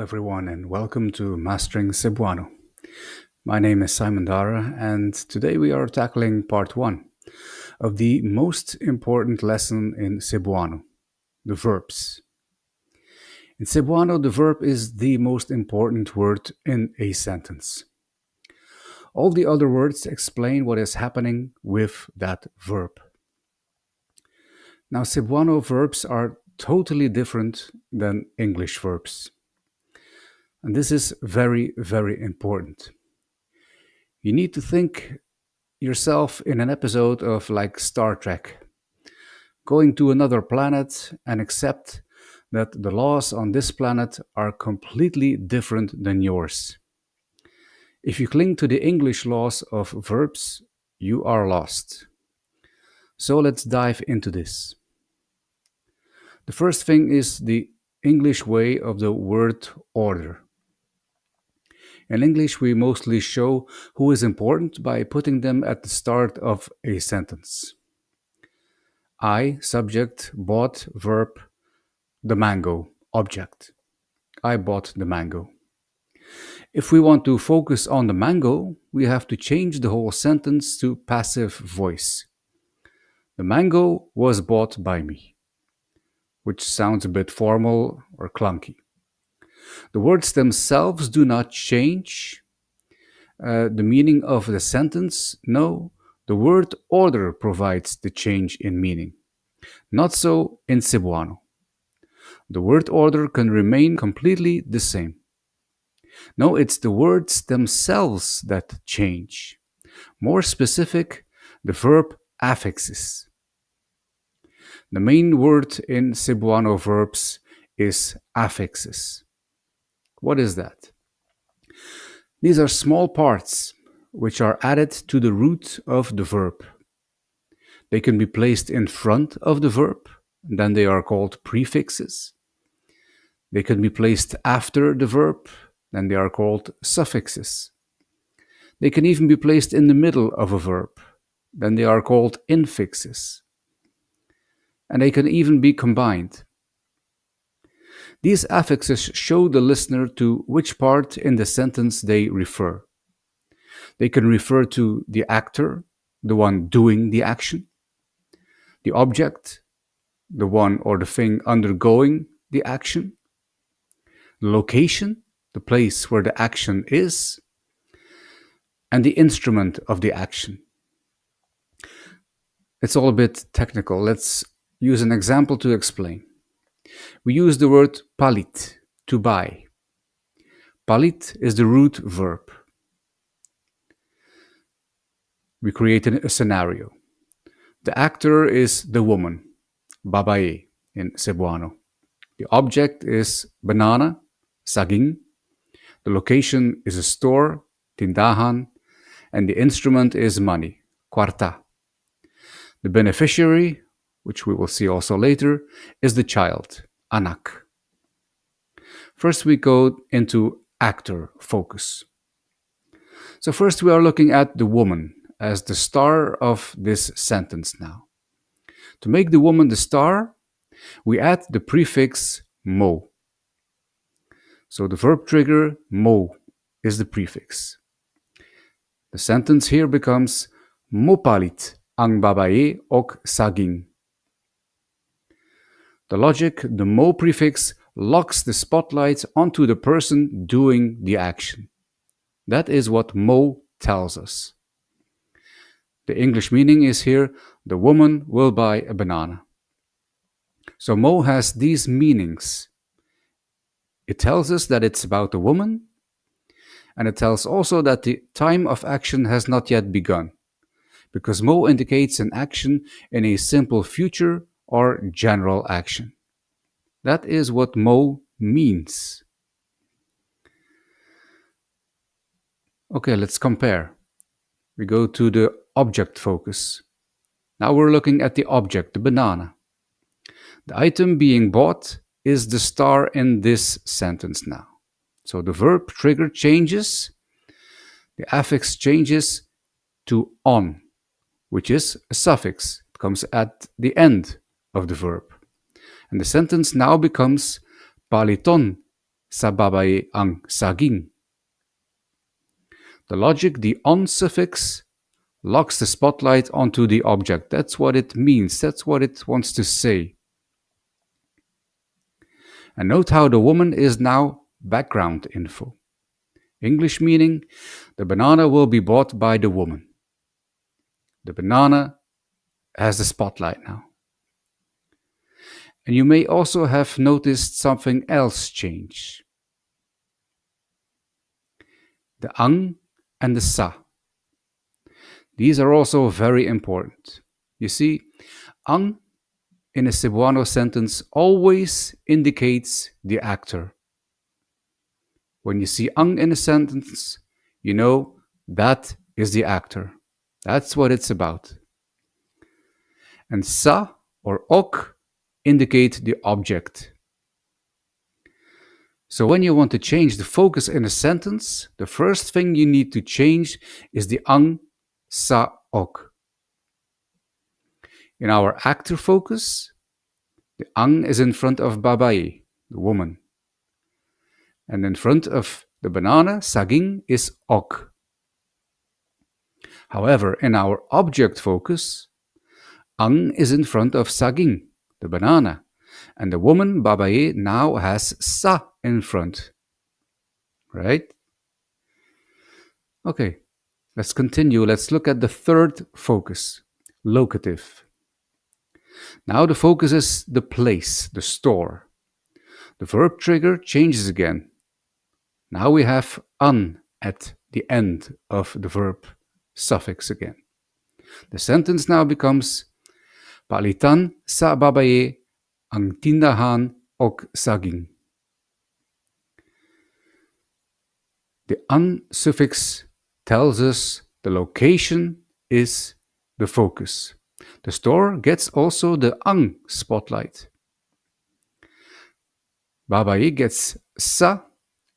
everyone, and welcome to Mastering Cebuano. My name is Simon Dara, and today we are tackling part one of the most important lesson in Cebuano, the verbs. In Cebuano, the verb is the most important word in a sentence. All the other words explain what is happening with that verb. Now, Cebuano verbs are totally different than English verbs. And this is very, very important. You need to think yourself in an episode of like Star Trek, going to another planet and accept that the laws on this planet are completely different than yours. If you cling to the English laws of verbs, you are lost. So let's dive into this. The first thing is the English way of the word order. In English, we mostly show who is important by putting them at the start of a sentence. I, subject, bought, verb, the mango, object. I bought the mango. If we want to focus on the mango, we have to change the whole sentence to passive voice. The mango was bought by me, which sounds a bit formal or clunky. The words themselves do not change the meaning of the sentence. No, the word order provides the change in meaning. Not so in Cebuano. The word order can remain completely the same. No, it's the words themselves that change. More specific, the verb affixes. The main word in Cebuano verbs is affixes. What is that? These are small parts which are added to the root of the verb. They can be placed in front of the verb, then they are called prefixes. They can be placed after the verb, then they are called suffixes. They can even be placed in the middle of a verb, then they are called infixes. And they can even be combined. These affixes show the listener to which part in the sentence they refer. They can refer to the actor, the one doing the action, the object, the one or the thing undergoing the action, the location, the place where the action is, and the instrument of the action. It's all a bit technical. Let's use an example to explain. We use the word palit, to buy. Palit is the root verb. We create a scenario. The actor is the woman, babae in Cebuano. The object is banana, saging. The location is a store, tindahan, and the instrument is money, kwarta. The beneficiary, which we will see also later, is the child, anak. First we go into actor focus. So first we are looking at the woman as the star of this sentence now. To make the woman the star, we add the prefix mo. So the verb trigger mo is the prefix. The sentence here becomes mopalit ang babae ok saging. The logic, the mo prefix, locks the spotlight onto the person doing the action. That is what mo tells us. The English meaning is here, the woman will buy a banana. So mo has these meanings. It tells us that it's about a woman, and it tells also that the time of action has not yet begun, because mo indicates an action in a simple future or general action. That is what mo means. Okay, let's compare. We go to the object focus. Now we're looking at the object, the banana. The item being bought is the star in this sentence now. So the verb trigger changes, the affix changes to on, which is a suffix. It comes at the end of the verb. And the sentence now becomes paliton sa babae ang saging. The logic, the on suffix, locks the spotlight onto the object. That's what it means. That's what it wants to say. And note how the woman is now background info. English meaning, the banana will be bought by the woman. The banana has the spotlight now. And you may also have noticed something else change. The ang and the sa. These are also very important. You see, ang in a Cebuano sentence always indicates the actor. When you see ang in a sentence, you know that is the actor. That's what it's about. And sa or ok indicate the object. So when you want to change the focus in a sentence, the first thing you need to change is the ang, sa, ok. In our actor focus, the ang is in front of babae, the woman. And in front of the banana, saging, is ok. However, in our object focus, ang is in front of saging, the banana. And the woman, babae, now has sa in front. Right? Okay, let's continue. Let's look at the third focus, locative. Now the focus is the place, the store. The verb trigger changes again. Now we have an at the end of the verb suffix again. The sentence now becomes palitan sa babae ang tindahan og saging. The an suffix tells us the location is the focus. The store gets also the ang spotlight. Babae gets sa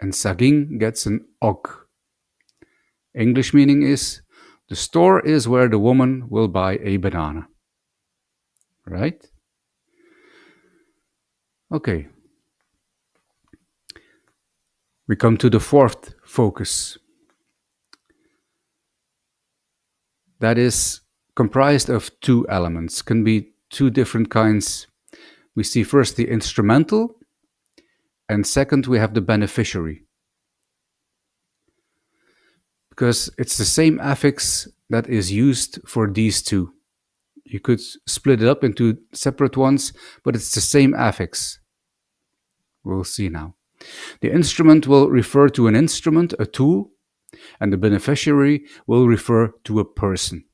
and saging gets an og. English meaning is the store is where the woman will buy a banana. Right? Okay. We come to the fourth focus. That is comprised of two elements, can be two different kinds. We see first the instrumental, and second we have the beneficiary. Because it's the same affix that is used for these two. You could split it up into separate ones, but it's the same affix. We'll see now. The instrument will refer to an instrument, a tool, and the beneficiary will refer to a person.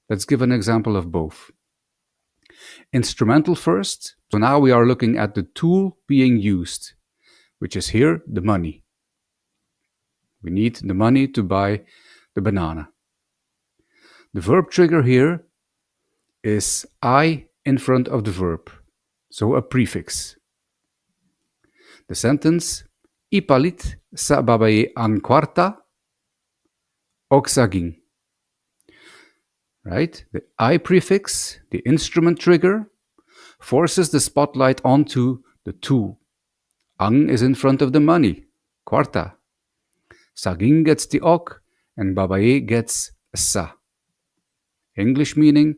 Let's give an example of both. Instrumental first. So now we are looking at the tool being used, which is here the money. We need the money to buy the banana. The verb trigger here is I in front of the verb, so a prefix. The sentence, ipalit sa babae ang kwarta og saging. Right? The I prefix, the instrument trigger, forces the spotlight onto the tool. Ang is in front of the money, kwarta. Saging gets the ok, and babae gets sa. English meaning,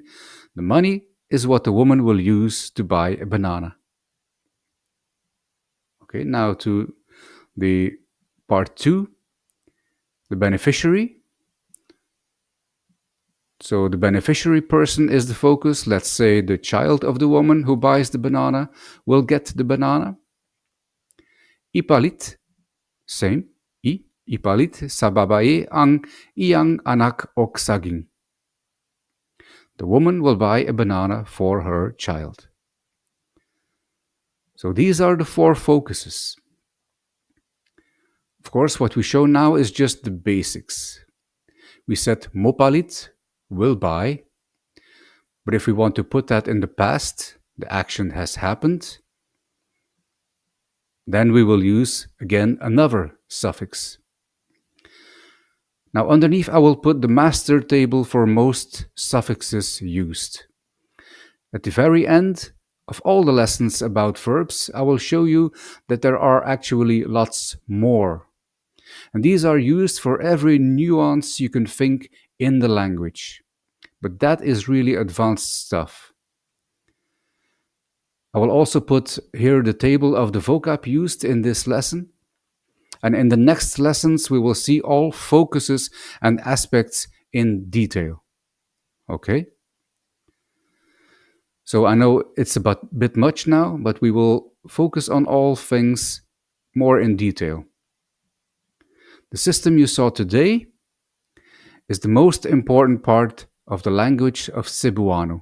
the money is what the woman will use to buy a banana. Okay, now to the part 2, the beneficiary. So the beneficiary person is the focus. Let's say the child of the woman who buys the banana will get the banana. Ipalit, same, ipalit sa babae ang iyang anak og saging. The woman will buy a banana for her child. So these are the 4 focuses. Of course, what we show now is just the basics. We said mopalit, will buy, but if we want to put that in the past, the action has happened, then we will use, again, another suffix. Now underneath I will put the master table for most suffixes used. At the very end, Of all the lessons about verbs, I will show you that there are actually lots more. And these are used for every nuance you can think in the language. But that is really advanced stuff. I will also put here the table of the vocab used in this lesson. And in the next lessons, we will see all focuses and aspects in detail. Okay? So I know it's a bit much now, but we will focus on all things more in detail. The system you saw today is the most important part of the language of Cebuano.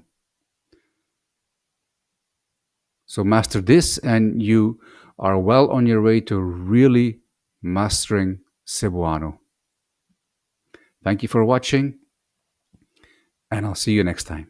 So master this, and you are well on your way to really mastering Cebuano. Thank you for watching, and I'll see you next time.